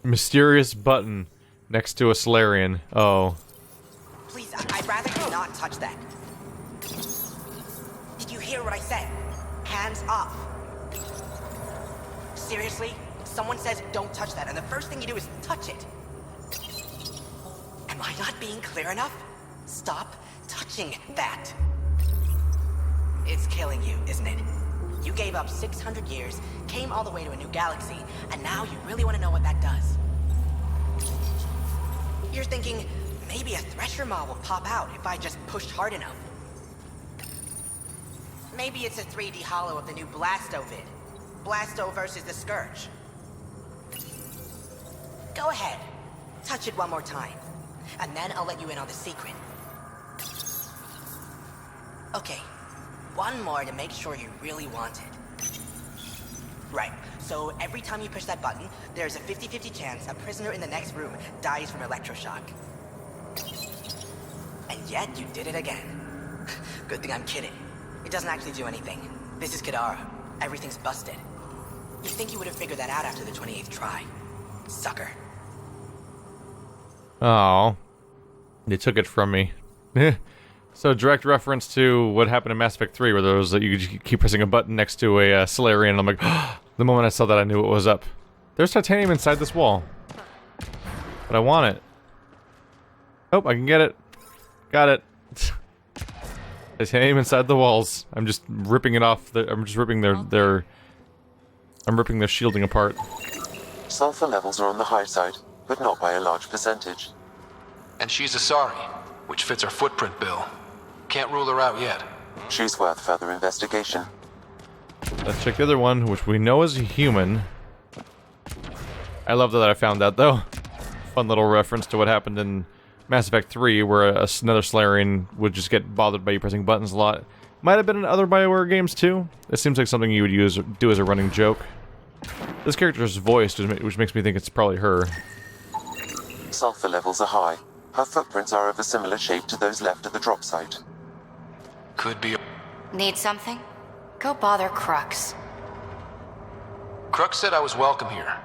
Mysterious button next to a Solarian. Oh. Please, I'd rather you not touch that. Did you hear what I said? Hands off. Seriously? Someone says don't touch that, and the first thing you do is touch it. Am I not being clear enough? Stop touching that. It's killing you, isn't it? You gave up 600 years, came all the way to a new galaxy, and now you really want to know what that does. You're thinking, maybe a Thresher mob will pop out if I just pushed hard enough. Maybe it's a 3D holo of the new Blasto vid. Blasto versus the Scourge. Go ahead. Touch it one more time. And then I'll let you in on the secret. Okay. One more to make sure you really want it. Right. So every time you push that button, there's a 50-50 chance a prisoner in the next room dies from electroshock. And yet you did it again. Good thing I'm kidding. It doesn't actually do anything. This is Kadara. Everything's busted. You'd think you would have figured that out after the 28th try. Sucker. Oh. They took it from me. So direct reference to what happened in Mass Effect 3, where there was you could keep pressing a button next to a Solarian, and I'm like, the moment I saw that I knew it was up. There's titanium inside this wall. But I want it. Oh, I can get it. Got it. Titanium inside the walls. I'm just ripping it off. I'm just ripping their I'm ripping their shielding apart. Sulfur levels are on the high side, but not by a large percentage. And she's Asari, which fits our footprint bill. Can't rule her out yet. She's worth further investigation. Let's check the other one, which we know is a human. I love that I found that, though. Fun little reference to what happened in Mass Effect 3, where another Solarian would just get bothered by you pressing buttons a lot. Might have been in other BioWare games, too. It seems like something you would do as a running joke. This character's voiced, which makes me think it's probably her. Sulfur levels are high. Her footprints are of a similar shape to those left at the drop site. Could be. Need something? Go bother Crux. Crux said I was welcome here.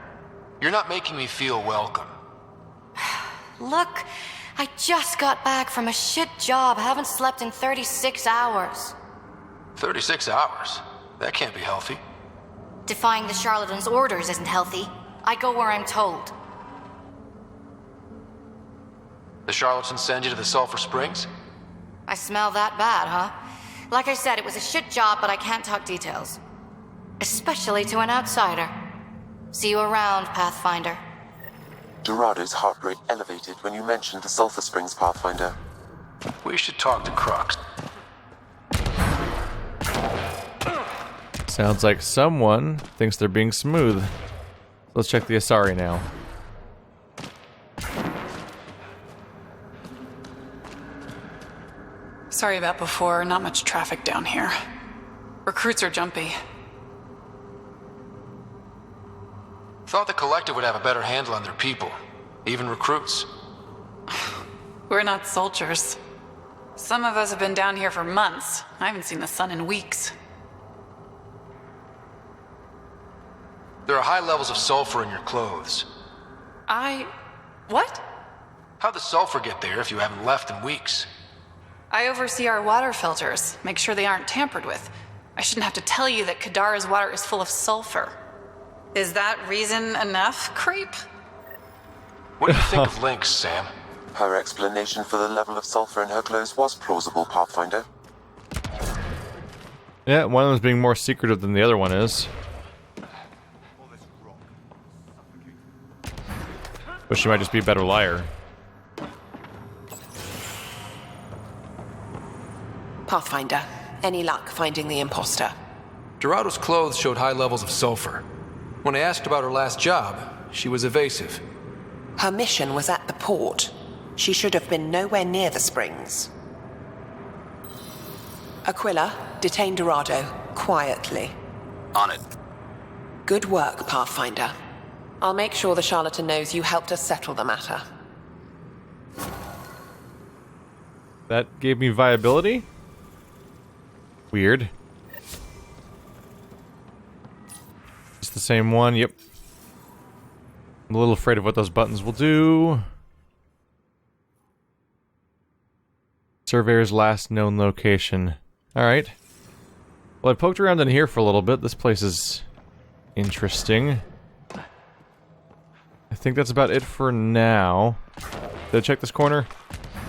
You're not making me feel welcome. Look, I just got back from a shit job. Haven't slept in 36 hours. 36 hours? That can't be healthy. Defying the Charlatan's orders isn't healthy. I go where I'm told. The Charlatan send you to the Sulphur Springs? I smell that bad, huh? Like I said, it was a shit job, but I can't talk details. Especially to an outsider. See you around, Pathfinder. Dorado's heart rate elevated when you mentioned the Sulphur Springs, Pathfinder. We should talk to Crux. Sounds like someone thinks they're being smooth. Let's check the Asari now. Sorry about before, not much traffic down here. Recruits are jumpy. Thought the Collective would have a better handle on their people. Even recruits. We're not soldiers. Some of us have been down here for months. I haven't seen the sun in weeks. There are high levels of sulfur in your clothes. What? How'd the sulfur get there if you haven't left in weeks? I oversee our water filters, make sure they aren't tampered with. I shouldn't have to tell you that Kadara's water is full of sulfur. Is that reason enough, creep? What do you think of Lynx, Sam? Her explanation for the level of sulfur in her clothes was plausible, Pathfinder. Yeah, one of them's being more secretive than the other one is. But she might just be a better liar. Pathfinder, any luck finding the imposter? Dorado's clothes showed high levels of sulfur. When I asked about her last job, she was evasive. Her mission was at the port. She should have been nowhere near the springs. Aquila, detain Dorado, quietly. On it. Good work, Pathfinder. I'll make sure the Charlatan knows you helped us settle the matter. That gave me viability? Weird. It's the same one, yep. I'm a little afraid of what those buttons will do. Surveyor's last known location. Alright. Well, I poked around in here for a little bit. This place is interesting. I think that's about it for now. Did I check this corner?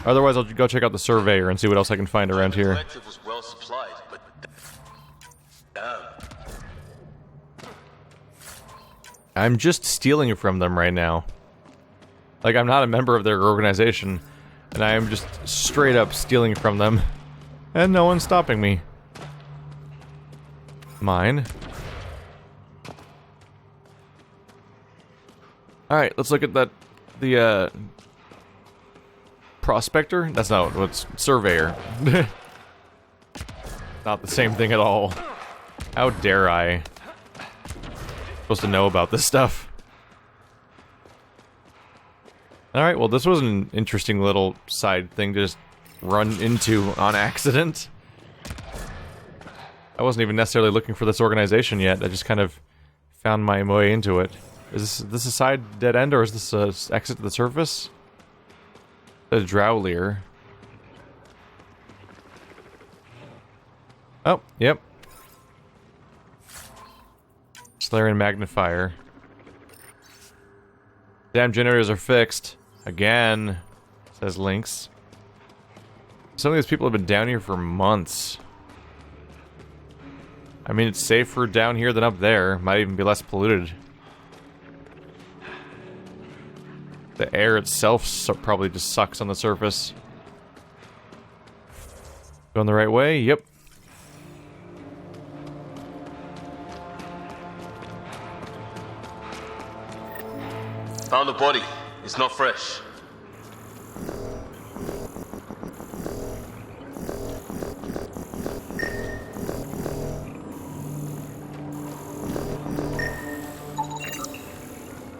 Otherwise, I'll go check out the Surveyor and see what else I can find around here. Was well supplied, but I'm just stealing from them right now. Like, I'm not a member of their organization, and I am just straight up stealing from them. And no one's stopping me. Mine. Alright, let's look at that. The, Prospector? That's not what's Surveyor. Not the same thing at all. How dare I? Supposed to know about this stuff. Alright, well this was an interesting little side thing to just run into on accident. I wasn't even necessarily looking for this organization yet, I just kind of found my way into it. Is this a side dead end, or is this a exit to the surface? The Drowlier. Oh, yep. Solarian magnifier. Damn generators are fixed. Again, says Lynx. Some of these people have been down here for months. I mean, it's safer down here than up there. Might even be less polluted. The air itself probably just sucks on the surface. Going the right way? Yep. found a body. It's not fresh.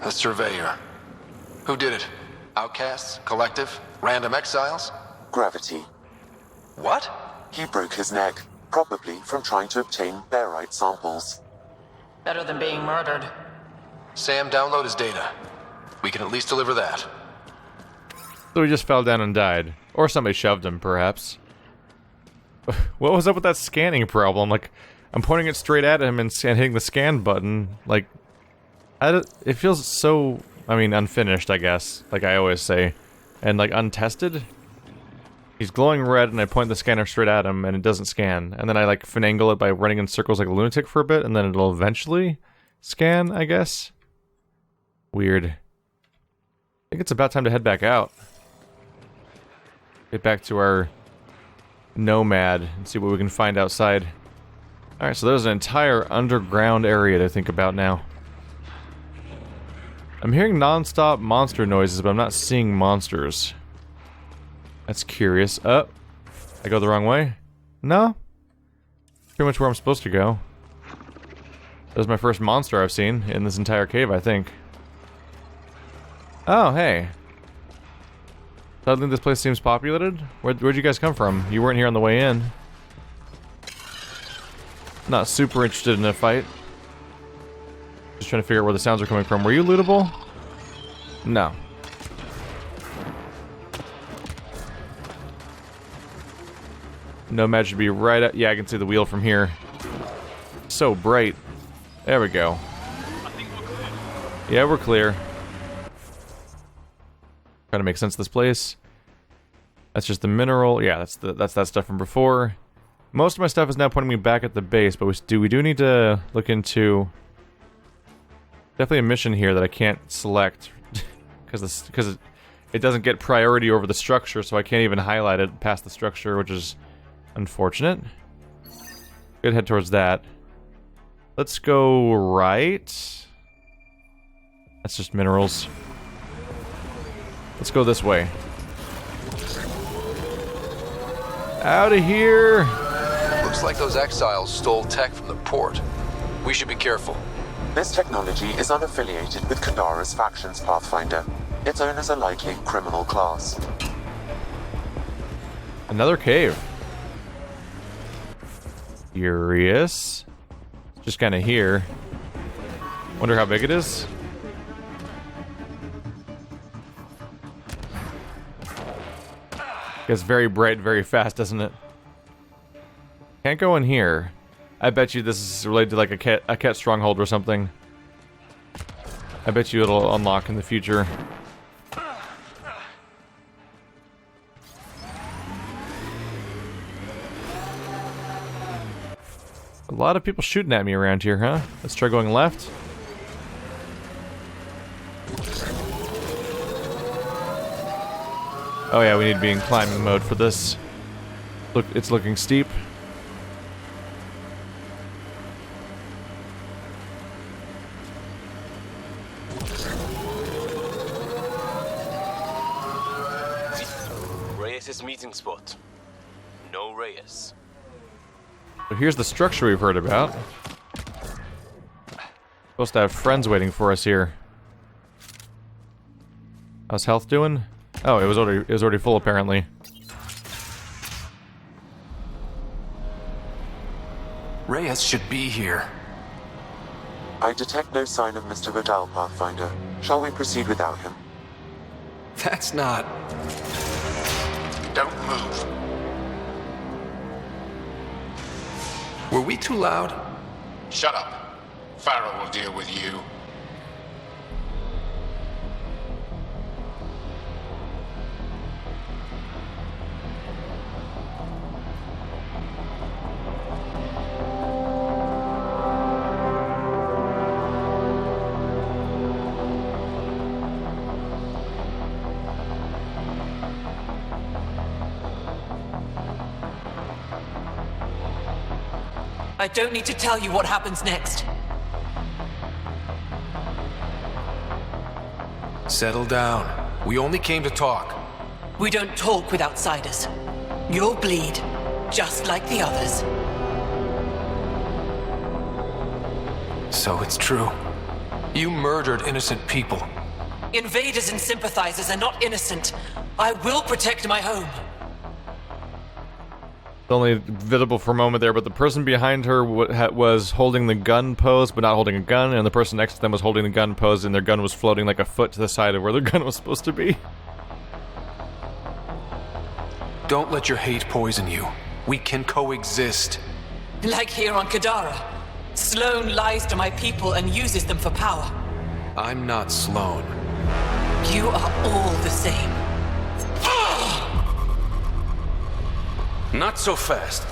The Surveyor. Who did it? Outcasts? Collective? Random exiles? Gravity. What? He broke his neck, probably from trying to obtain barite samples. Better than being murdered. Sam, download his data. We can at least deliver that. So he just fell down and died. Or somebody shoved him, perhaps. What was up with that scanning problem? Like, I'm pointing it straight at him and hitting the scan button. Like, it feels so, I mean, unfinished, I guess. Like I always say. And, like, untested. He's glowing red and I point the scanner straight at him and it doesn't scan. And then I, like, finagle it by running in circles like a lunatic for a bit and then it'll eventually scan, I guess. Weird. I think it's about time to head back out. Get back to our Nomad and see what we can find outside. Alright, so there's an entire underground area to think about now. I'm hearing non-stop monster noises, but I'm not seeing monsters. That's curious. I go the wrong way? No? Pretty much where I'm supposed to go. That was my first monster I've seen in this entire cave, I think. Oh, hey. Suddenly this place seems populated? Where'd you guys come from? You weren't here on the way in. Not super interested in a fight. Just trying to figure out where the sounds are coming from. Were you lootable? No. Nomad should be right at... Yeah, I can see the wheel from here. So bright. There we go. Yeah, we're clear. Trying to make sense of this place. That's just the mineral. Yeah, that's that stuff from before. Most of my stuff is now pointing me back at the base, but we do need to look into... Definitely a mission here that I can't select because it doesn't get priority over the structure, so I can't even highlight it past the structure, which is unfortunate. Good, head towards that. Let's go right. That's just minerals. Let's go this way. Out of here! Looks like those exiles stole tech from the port. We should be careful. This technology is unaffiliated with Kadara's factions, Pathfinder. Its owners are likely criminal class. Another cave. Curious. Just kind of here. Wonder how big it is. Gets very bright very fast, doesn't it? Can't go in here. I bet you this is related to like a cat stronghold or something. I bet you it'll unlock in the future. A lot of people shooting at me around here, huh? Let's try going left. Oh yeah, we need to be in climbing mode for this. Look, it's looking steep. Reyes' meeting spot. No Reyes. So here's the structure we've heard about. Supposed to have friends waiting for us here. How's health doing? Oh, it was already full apparently. Reyes should be here. I detect no sign of Mr. Vidal, Pathfinder. Shall we proceed without him? That's not... Don't move. Were we too loud? Shut up. Farrell will deal with you. I don't need to tell you what happens next. Settle down. We only came to talk. We don't talk with outsiders. You'll bleed, just like the others. So it's true. You murdered innocent people. Invaders and sympathizers are not innocent. I will protect my home. Only visible for a moment there, but the person behind her was holding the gun pose, but not holding a gun, and the person next to them was holding the gun pose, and their gun was floating like a foot to the side of where their gun was supposed to be. Don't let your hate poison you. We can coexist. Like here on Kadara. Sloane lies to my people and uses them for power. I'm not Sloane. You are all the same. Not so fast.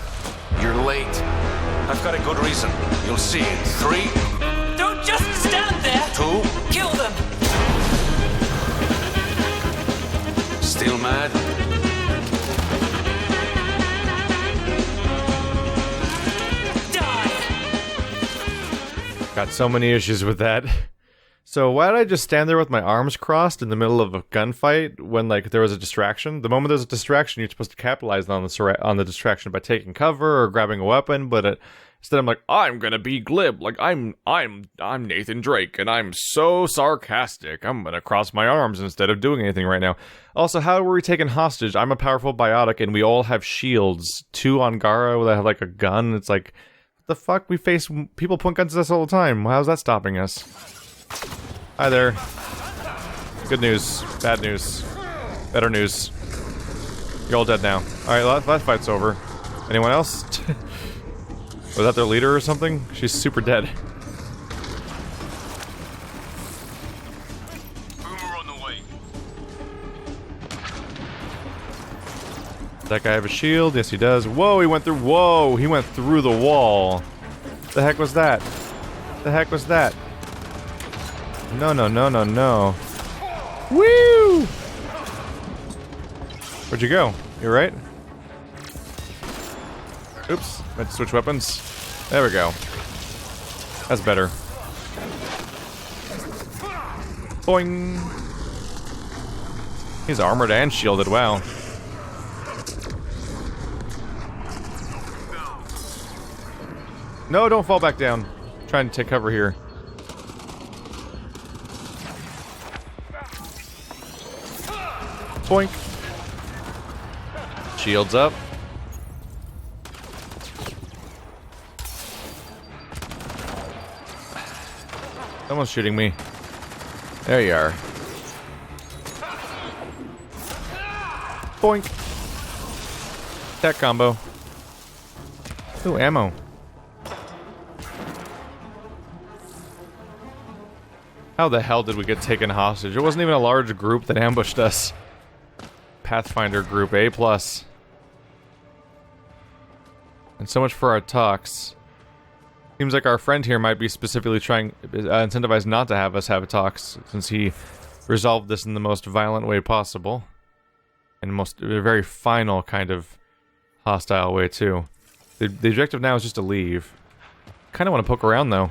You're late. I've got a good reason. You'll see in 3, Don't just stand there! 2, Kill them! still mad? Die! Got so many issues with that. So why did I just stand there with my arms crossed in the middle of a gunfight when, like, there was a distraction? The moment there's a distraction, you're supposed to capitalize on the distraction by taking cover or grabbing a weapon, but instead I'm like, I'm gonna be glib, like I'm Nathan Drake, and I'm so sarcastic. I'm gonna cross my arms instead of doing anything right now. Also, how were we taken hostage? I'm a powerful biotic, and we all have shields. 2 on Gara that have like a gun. It's like, what the fuck? We face people point guns at us all the time. How's that stopping us? Hi there. Good news. Bad news. Better news. You're all dead now. Alright, that fight's over. Anyone else? Was that their leader or something? She's super dead. Boomer on the way. Does that guy have a shield? Yes, he does. Whoa, he went through. Whoa, he went through the wall. The heck was that? The heck was that? No, no, no, no, no. Woo! Where'd you go? You right? Oops, meant to switch weapons. There we go. That's better. Boing! He's armored and shielded, wow. No, don't fall back down. I'm trying to take cover here. Boink. Shields up. Someone's shooting me. There you are. Boink. Tech combo. Ooh, ammo. How the hell did we get taken hostage? It wasn't even a large group that ambushed us. Pathfinder group, A+. And so much for our talks. Seems like our friend here might be specifically trying, incentivized not to have us have talks, since he resolved this in the most violent way possible. And a very final kind of hostile way, too. The objective now is just to leave. Kind of want to poke around, though.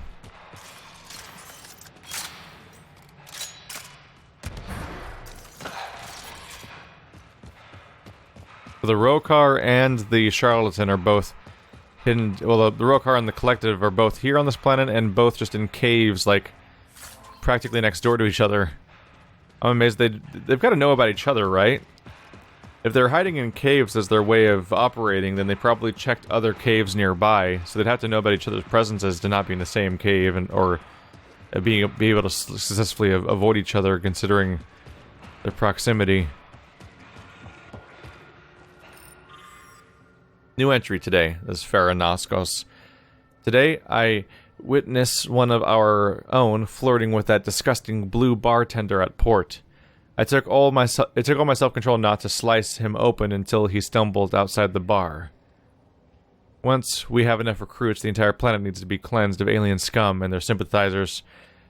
The Rokar and the Charlatan are both hidden. Well, the Rokar and the Collective are both here on this planet, and both just in caves, like, practically next door to each other. I'm amazed they've got to know about each other, right? If they're hiding in caves as their way of operating, then they probably checked other caves nearby, so they'd have to know about each other's presences to not be in the same cave, or be able to successfully avoid each other, considering their proximity. New entry today, this is Faranoskos. Today, I witness one of our own flirting with that disgusting blue bartender at port. It took all my self-control not to slice him open until he stumbled outside the bar. Once we have enough recruits, the entire planet needs to be cleansed of alien scum and their sympathizers.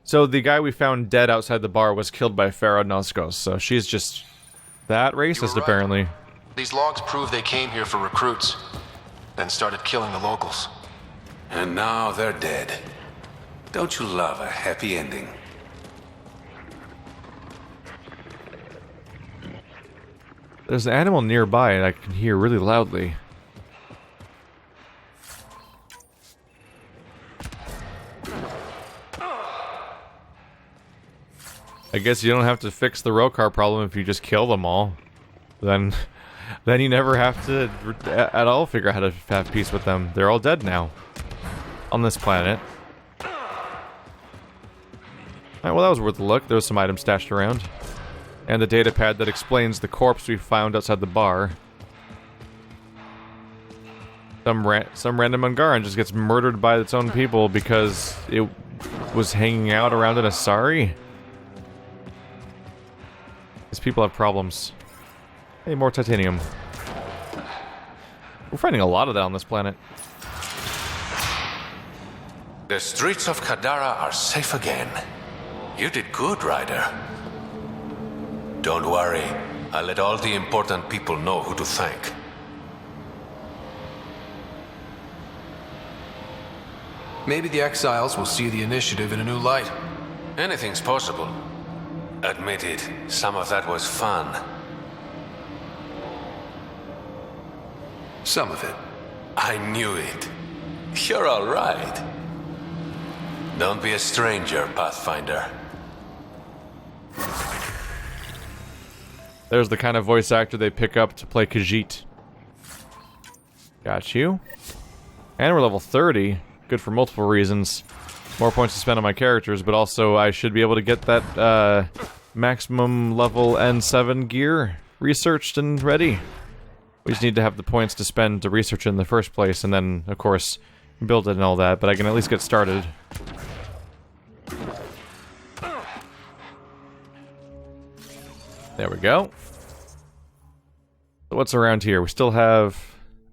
So the guy we found dead outside the bar was killed by Faranoskos, so she's just that racist, Right. apparently. These logs prove they came here for recruits, then started killing the locals. And now they're dead. Don't you love a happy ending? There's an animal nearby and I can hear really loudly. I guess you don't have to fix the Rokar problem if you just kill them all. Then you never have to at all figure out how to have peace with them. They're all dead now. On this planet. Alright, well that was worth a look. There was some items stashed around. And the data pad that explains the corpse we found outside the bar. Some random Ungaran just gets murdered by its own people because it was hanging out around an Asari. These people have problems. Hey, more titanium. We're finding a lot of that on this planet. The streets of Kadara are safe again. You did good, Ryder. Don't worry. I'll let all the important people know who to thank. Maybe the exiles will see the initiative in a new light. Anything's possible. Admit it, some of that was fun. Some of it. I knew it. You're all right. Don't be a stranger, Pathfinder. There's the kind of voice actor they pick up to play Khajiit. Got you. And we're level 30. Good for multiple reasons. More points to spend on my characters, but also I should be able to get that maximum level N7 gear researched and ready. We just need to have the points to spend to research it in the first place, and then, of course, build it and all that, but I can at least get started. There we go. So what's around here? We still have...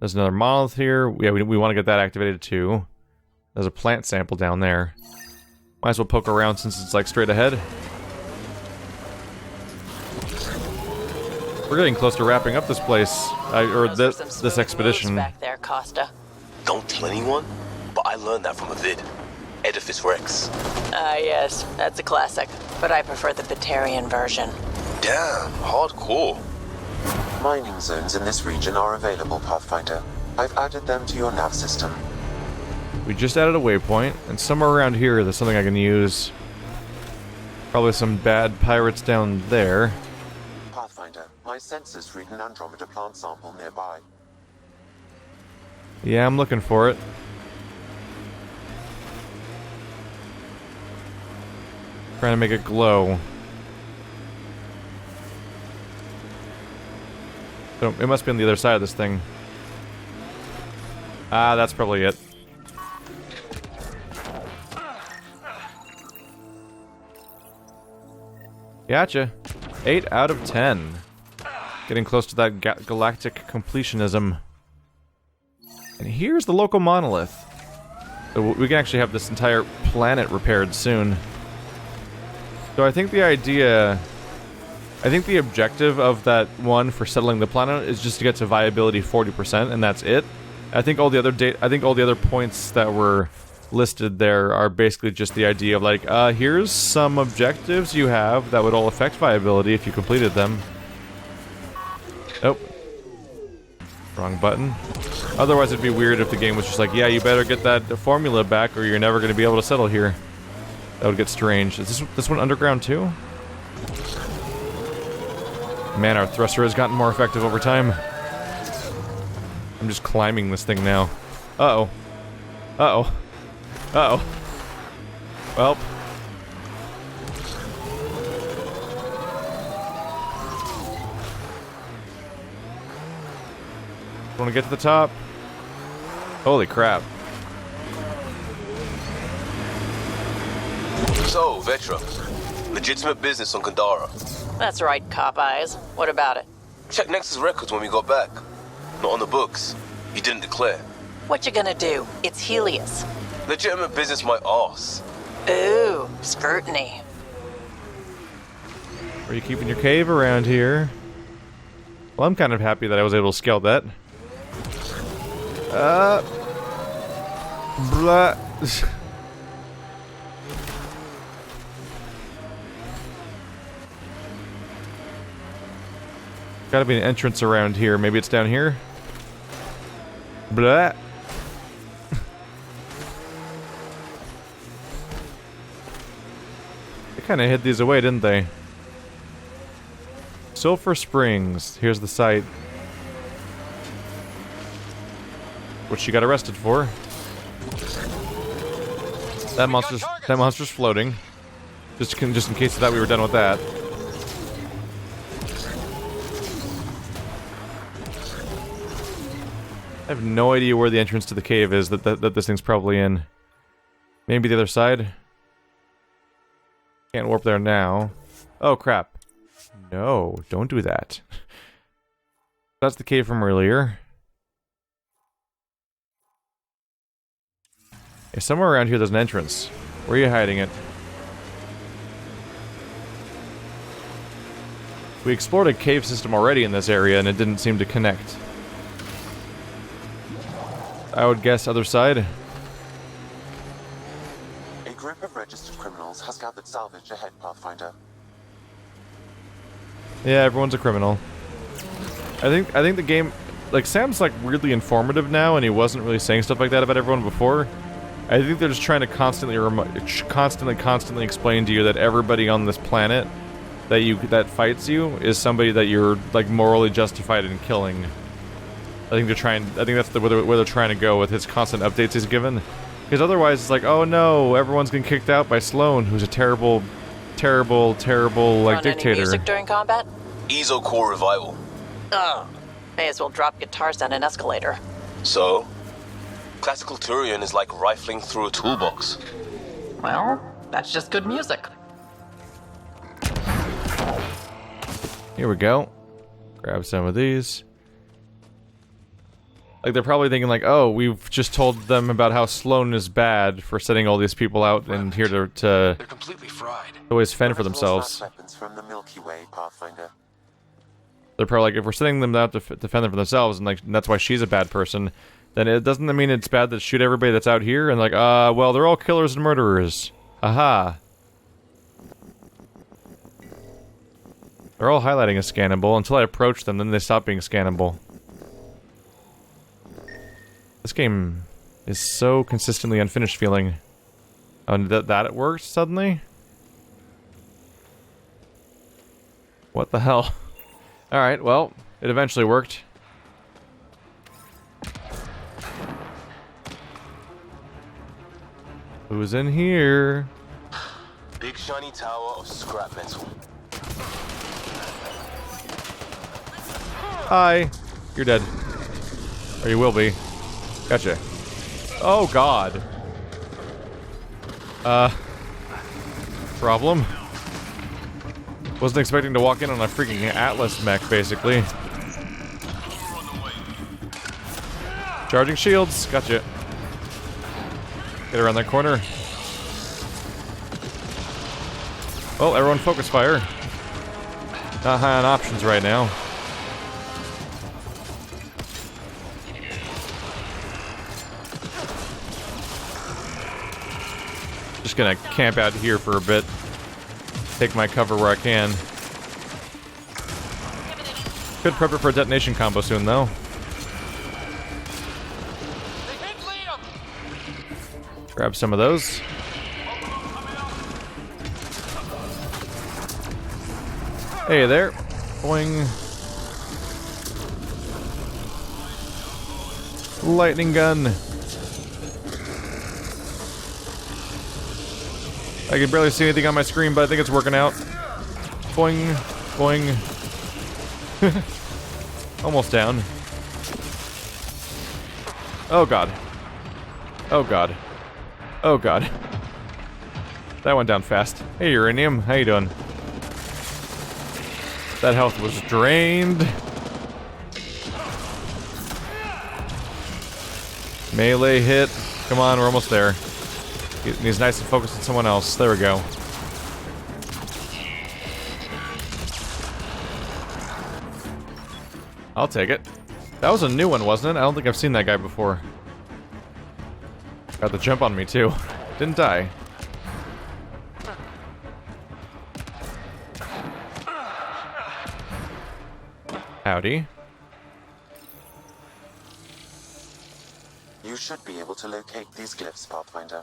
There's another monolith here. Yeah, we want to get that activated too. There's a plant sample down there. Might as well poke around since it's like straight ahead. We're getting close to wrapping up this place, this expedition. Back there, Costa. Don't tell anyone, but I learned that from a vid. Edifice Rex. Ah, yes, that's a classic. But I prefer the Batarian version. Damn, hardcore. Mining zones in this region are available, Pathfinder. I've added them to your nav system. We just added a waypoint, and somewhere around here there's something I can use. Probably some bad pirates down there. Pathfinder, my sensors read an Andromeda plant sample nearby. Yeah, I'm looking for it. Trying to make it glow. So it must be on the other side of this thing. Ah, that's probably it. Gotcha. 8 out of 10. Getting close to that galactic completionism. And here's the local monolith. So we can actually have this entire planet repaired soon. So I think the idea... I think the objective of that one for settling the planet is just to get to viability 40%, and that's it. I think all the other points that were listed there are basically just the idea of like, here's some objectives you have that would all affect viability if you completed them. Nope. Wrong button. Otherwise it'd be weird if the game was just like, yeah, you better get that formula back or you're never going to be able to settle here. That would get strange. Is this one underground too? Man, our thruster has gotten more effective over time. I'm just climbing this thing now. Uh-oh. Uh-oh. Uh-oh. Well. Want to get to the top? Holy crap. So, Vetra. Legitimate business on Kandara. That's right, Cop Eyes. What about it? Check Nexus records when we got back. Not on the books. You didn't declare. What you gonna do? It's Helios. Legitimate business my arse. Ooh, scrutiny. Are you keeping your cave around here? Well, I'm kind of happy that I was able to scale that. Blah. Gotta be an entrance around here. Maybe it's down here? Blah. They kind of hid these away, didn't they? Sulphur Springs. Here's the site. What she got arrested for. That monster's floating. Just in case you thought we were done with that. I have no idea where the entrance to the cave is that this thing's probably in. Maybe the other side? Can't warp there now. Oh, crap. No, don't do that. That's the cave from earlier. Yeah, somewhere around here there's an entrance. Where are you hiding it? We explored a cave system already in this area and it didn't seem to connect. I would guess other side. A group of registered criminals has gathered salvage ahead, Pathfinder. Yeah, everyone's a criminal. I think the game, like, Sam's like weirdly informative now, and he wasn't really saying stuff like that about everyone before. I think they're just trying to constantly explain to you that everybody on this planet that fights you is somebody that you're like morally justified in killing. I think that's where they're trying to go with his constant updates he's given. Because otherwise it's like, oh no, everyone's getting kicked out by Sloan, who's a terrible like dictator. Any music during combat? Ezo Core Revival. Oh, may as well drop guitars down an escalator. So, classical Turian is like rifling through a toolbox. Well, that's just good music. Here we go. Grab some of these. Like, they're probably thinking like, oh, we've just told them about how Sloan is bad for setting all these people out and here to They're completely fried. always fend for themselves. Weapons from the Milky Way, Pathfinder. They're probably like, if we're setting them out to defend them for themselves, and like that's why she's a bad person, then it doesn't mean it's bad to shoot everybody that's out here. And like, well, they're all killers and murderers. Aha. They're all highlighting as scannable until I approach them, then they stop being scannable. This game is so consistently unfinished feeling. Oh, and that it worked suddenly? What the hell? Alright, well, it eventually worked. Who's in here? Big shiny tower of scrap metal. Hi. You're dead. Or you will be. Gotcha. Oh, God. Problem? Wasn't expecting to walk in on a freaking Atlas mech, basically. Charging shields. Gotcha. Get around that corner. Oh, everyone focus fire. Not high on options right now. Just gonna camp out here for a bit. Take my cover where I can. Could prep it for a detonation combo soon, though. Grab some of those. Hey there. Boing. Lightning gun. I can barely see anything on my screen, but I think it's working out. Boing. Boing. Almost down. Oh god. Oh god. Oh god. That went down fast. Hey Uranium, how you doing? That health was drained. Melee hit. Come on, we're almost there. He's nice and focused on someone else. There we go. I'll take it. That was a new one, wasn't it? I don't think I've seen that guy before. Got the jump on me, too. Didn't die. Howdy. You should be able to locate these glyphs, Pathfinder.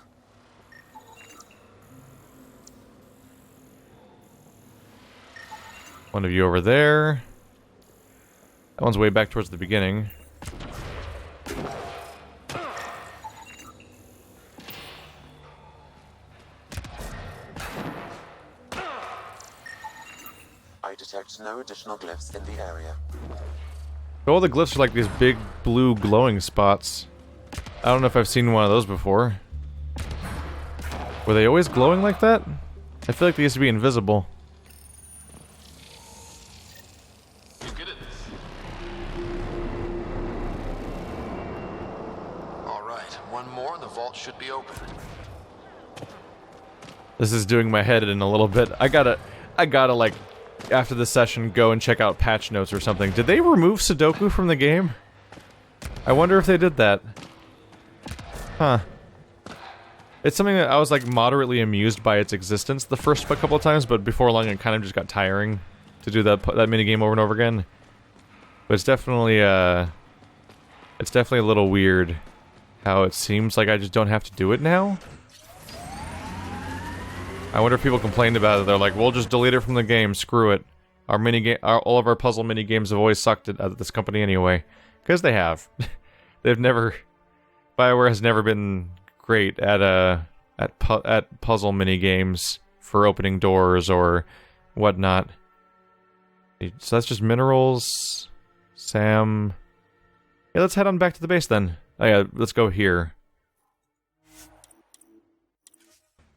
One of you over there. That one's way back towards the beginning. I detect no additional glyphs in the area. All the glyphs are like these big blue glowing spots. I don't know if I've seen one of those before. Were they always glowing like that? I feel like they used to be invisible. Alright, one more and the vault should be open. This is doing my head in a little bit. I gotta like, after the session, go and check out patch notes or something. Did they remove Sudoku from the game? I wonder if they did that. Huh. It's something that I was like moderately amused by its existence the first couple of times, but before long it kind of just got tiring to do that minigame over and over again. But it's definitely a little weird how it seems like I just don't have to do it now. I wonder if people complained about it. They're like, "We'll just delete it from the game. Screw it. All of our puzzle mini games have always sucked at this company anyway." Because they have. They've never. BioWare has never been great at puzzle mini games for opening doors or whatnot. So that's just minerals. Sam. Yeah, let's head on back to the base then. Oh yeah, let's go here.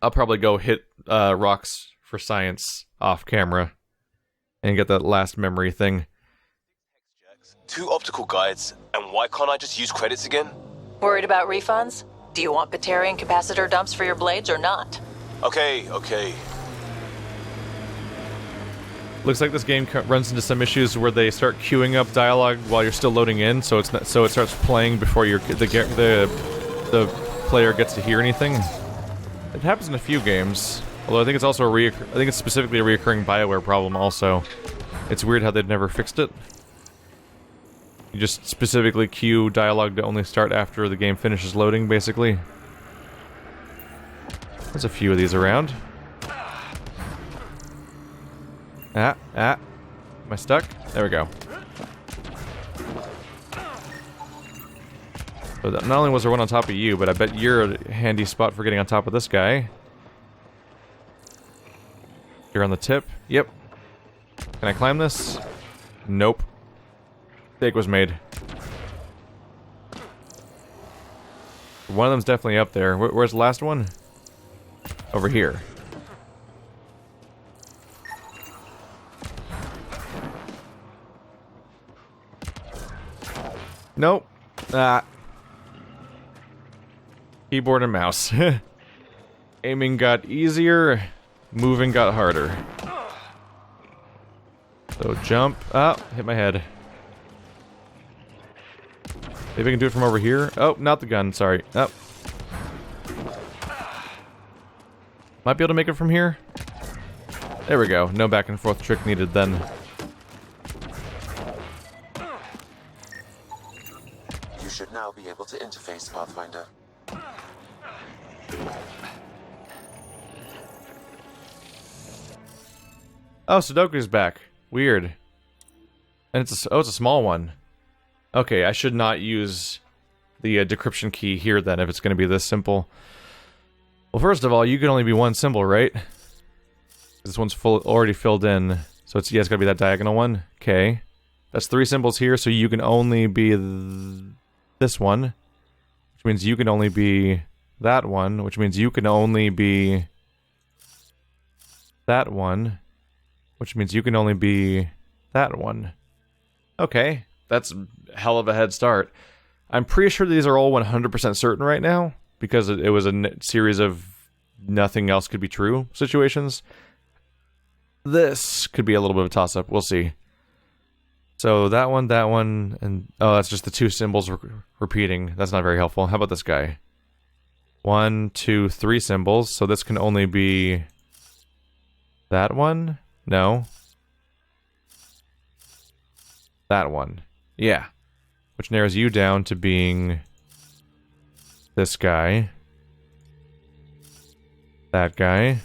I'll probably go hit rocks for science off camera and get that last memory thing. 2 optical guides, and why can't I just use credits again? Worried about refunds? Do you want Batarian capacitor dumps for your blades or not? Okay. Looks like this game runs into some issues where they start queuing up dialogue while you're still loading in, so it starts playing before the player gets to hear anything. It happens in a few games, although I think it's also I think it's specifically a reoccurring BioWare problem. Also, it's weird how they've never fixed it. You just specifically queue dialogue to only start after the game finishes loading, basically. There's a few of these around. Am I stuck? There we go. So not only was there one on top of you, but I bet you're a handy spot for getting on top of this guy. You're on the tip. Yep. Can I climb this? Nope. Mistake was made. one of them's definitely up there. Where's the last one? Over here. Nope. Ah. Keyboard and mouse. Aiming got easier, moving got harder. So jump. Oh, hit my head. Maybe I can do it from over here. Oh, not the gun, sorry. Oh. Might be able to make it from here. There we go. No back and forth trick needed then. You should now be able to interface, Pathfinder. Oh, Sudoku's back. Weird. And it's a small one. Okay, I should not use the decryption key here then if it's going to be this simple. Well, first of all, you can only be one symbol, right? This one's already filled in. So it's, yeah, it's got to be that diagonal one. Okay. That's 3 symbols here, so you can only be this one. Which means you can only be that one. Which means you can only be that one. Which means you can only be that one. Okay. That's a hell of a head start. I'm pretty sure these are all 100% certain right now, because it was a series of nothing else could be true situations. This could be a little bit of a toss-up. We'll see. So that one, and... oh, that's just the 2 symbols repeating. That's not very helpful. How about this guy? 1, 2, 3 symbols. So this can only be... that one? No. That one. Yeah. Which narrows you down to being... this guy. That guy.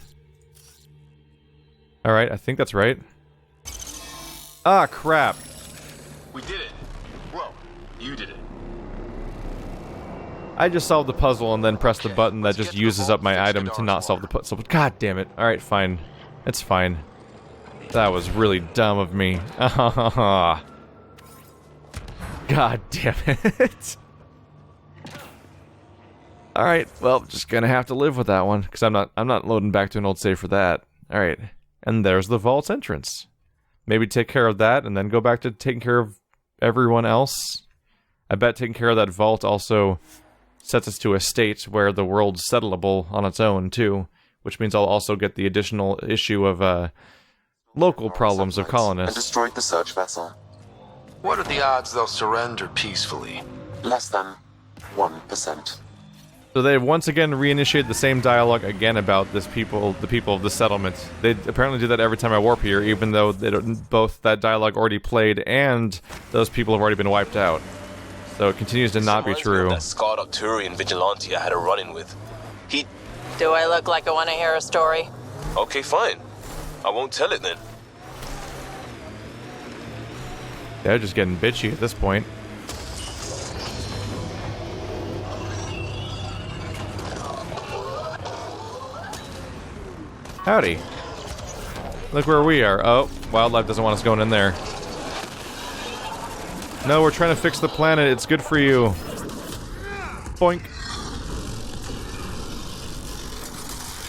Alright, I think that's right. Ah, crap. We did it. Well, you did it. I just solved the puzzle and then pressed the button that just uses up my item to not solve the puzzle. God damn it. Alright, fine. It's fine. That was really dumb of me. God damn it. Alright, well, just gonna have to live with that one, because I'm not loading back to an old save for that. Alright. And there's the vault's entrance. Maybe take care of that, and then go back to taking care of everyone else. I bet taking care of that vault also sets us to a state where the world's settleable on its own, too. Which means I'll also get the additional issue of, local problems of colonists. And destroyed the search vessel. What are the odds they'll surrender peacefully? Less than 1%. So they've once again reinitiated the same dialogue again about the people of the settlement. They apparently do that every time I warp here, even though both that dialogue already played and those people have already been wiped out. So it continues to not be true. That scarred up Turian vigilante I had a run-in with. He... Do I look like I want to hear a story? Okay, fine. I won't tell it then. They're just getting bitchy at this point. Howdy. Look where we are. Oh, wildlife doesn't want us going in there. No, we're trying to fix the planet. It's good for you. Boink.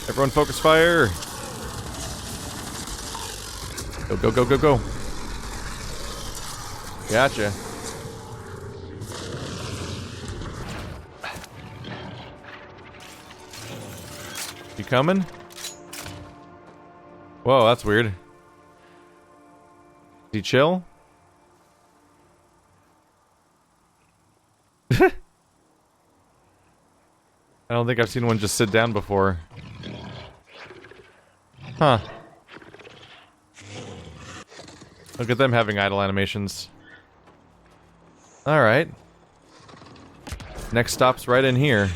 Everyone focus fire. Go, go, go, go, go. Gotcha. You coming? Whoa, that's weird. Is he chill? I don't think I've seen one just sit down before. Huh. Look at them having idle animations. Alright. Next stop's right in here.